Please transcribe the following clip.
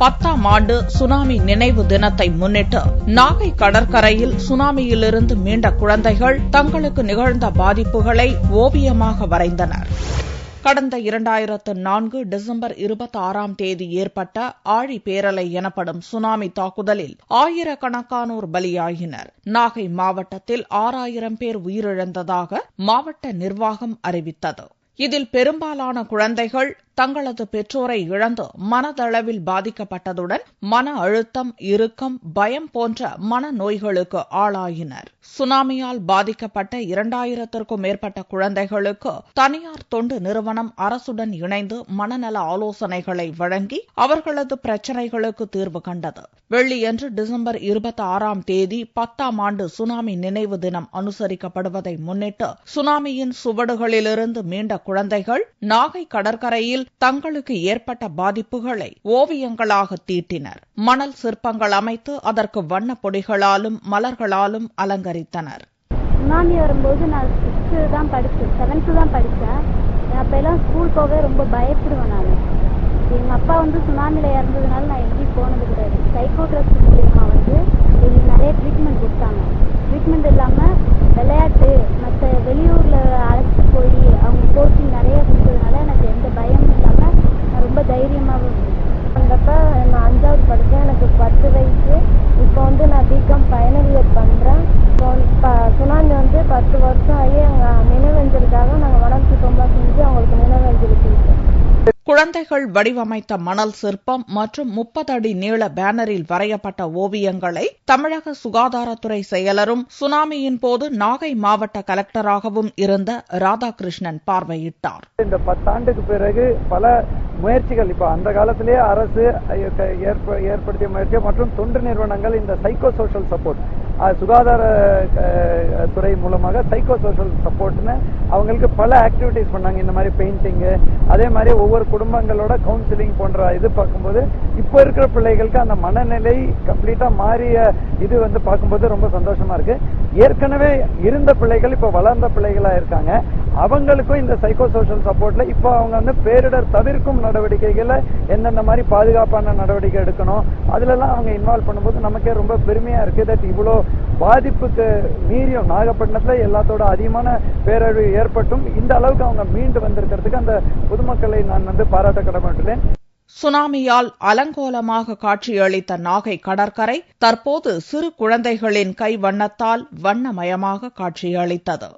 10ஆம் ஆண்டு சுனாமி நினைவு தினத்தை முன்னிட்டு நாகை கடற்கரையில் சுனாமியிலிருந்து மீண்ட குழந்தைகள் தங்களுக்கு நிகழ்ந்த பாதிப்புகளை ஓவியமாக வரைந்தனர். கடந்த 2004 டிசம்பர் 26ஆம் தேதி ஏற்பட்ட ஆழி பேரலை எனப்படும் சுனாமி தாக்குதலில் ஆயிரக்கணக்கானோர் பலியாயினர். நாகை மாவட்டத்தில் 6000 பேர் உயிரிழந்ததாக மாவட்ட நிர்வாகம் அறிவித்தது. இதில் பெரும்பாலான குழந்தைகள் தங்களது பெற்றோரை இழந்து மனதளவில் பாதிக்கப்பட்டதுடன் மன அழுத்தம், இறுக்கம், பயம் போன்ற மனநோய்களுக்கு ஆளாயினர். சுனாமியால் பாதிக்கப்பட்ட 2000த்திற்கும் மேற்பட்ட குழந்தைகளுக்கு தனியார் தொண்டு நிறுவனம் அரசுடன் இணைந்து மனநல ஆலோசனைகளை வழங்கி அவர்களது பிரச்சினைகளுக்கு தீர்வு கண்டது. வெள்ளியன்று டிசம்பர் 26ஆம் தேதி 10ஆம் ஆண்டு சுனாமி நினைவு தினம் அனுசரிக்கப்படுவதை முன்னிட்டு சுனாமியின் சுவடுகளிலிருந்து மீண்ட குழந்தைகள் நாகை கடற்கரையில் தங்களுக்கு ஏற்பட்ட பாதிப்புகளை ஓவியங்களாக தீட்டினர். மணல் சிற்பங்கள் அமைத்து அதற்கு வண்ண பொடிகளாலும் மலர்களாலும் அலங்கரித்தனர். சுனாமி வரும்போது நான் 7th தான் படித்தேன். அப்பெல்லாம் ஸ்கூல் போக ரொம்ப பயப்படுவேன். நான் எங்க அப்பா சுனாமியில இறந்ததுனால நான் எங்கேயும் போனது கிடையாது. சைக்கோட்ரஸ்ட் மூலியமா எங்களுக்கு நிறைய ட்ரீட்மெண்ட் கொடுத்தாங்க. ட்ரீட்மெண்ட் இல்லாம விளையாட்டு மற்ற வெளியூர்ல அழைச்சிட்டு போய் அவங்க கோச்சிங் நிறைய கொடுத்ததுனால எனக்கு எந்த பயமும் இல்லாம நான் ரொம்ப தைரியமாக வந்தப்ப நான் 5வது படித்தேன். எனக்கு 10 வயசு. இப்போ நான் பிகாம் ஃபைனல் இயர் பண்றேன். சுனாமி 10 வருஷம் ஆகி எங்க நினைவஞ்சலுக்காக நாங்கள் மணல் சிற்பமாக செஞ்சு அவங்களுக்கு நினைவஞ்சலி கொடுத்தோம். குழந்தைகள் வடிவமைத்த மணல் சிற்பம் மற்றும் 30 அடி நீள பேனரில் வரையப்பட்ட ஓவியங்களை தமிழக சுகாதாரத்துறை செயலரும் சுனாமியின் போது நாகை மாவட்ட கலெக்டராகவும் இருந்த ராதாகிருஷ்ணன் பார்வையிட்டார். இந்த 10 ஆண்டுக்கு பிறகு பல முயற்சிகள் இப்ப அந்த காலத்திலேயே அரசு ஏற்படுத்திய முயற்சி மற்றும் தொண்டு நிறுவனங்கள் இந்த சைக்கோ சோஷியல் சப்போர்ட் சுகாதார துறை மூலமாக சைக்கோ சோஷியல் சப்போர்ட்னு அவங்களுக்கு பல ஆக்டிவிட்டிஸ் பண்ணாங்க. இந்த மாதிரி பெயிண்டிங், அதே மாதிரி ஒவ்வொரு குடும்பங்களோட கவுன்சிலிங் போன்ற இது பார்க்கும்போது இப்போ இருக்கிற பிள்ளைகளுக்கு அந்த மனநிலை கம்ப்ளீட்டா மாறிய இது பார்க்கும்போது ரொம்ப சந்தோஷமா இருக்கு. ஏற்கனவே இருந்த பிள்ளைகள் இப்ப வளர்ந்த பிள்ளைகளா இருக்காங்க. அவங்களுக்கும் இந்த சைக்கோ சோஷியல் சப்போர்ட்ல இப்போ அவங்க பேரிடர் தவிர்க்கும் நடவடிக்கைகளை எந்தெந்த மாதிரி பாதுகாப்பான நடவடிக்கை எடுக்கணும் அதுலலாம் அவங்க இன்வால்வ் பண்ணும்போது நமக்கே ரொம்ப பெருமையா இருக்கு. தட் இவ்வளோ பாதிப்புக்கு மீறியும் நாகப்பட்டினத்துல எல்லாத்தோட அதிகமான பேரழிவு ஏற்பட்டும் இந்த அளவுக்கு அவங்க மீண்டு வந்திருக்கிறதுக்கு அந்த பொதுமக்களை நான் பாராட்ட கடமைப்பட்டுள்ளேன். சுனாமியால் அலங்கோலமாக காட்சியளித்த நாகை கடற்கரை தற்போது சிறு குழந்தைகளின் கை வண்ணத்தால் வண்ணமயமாக காட்சியளித்தது.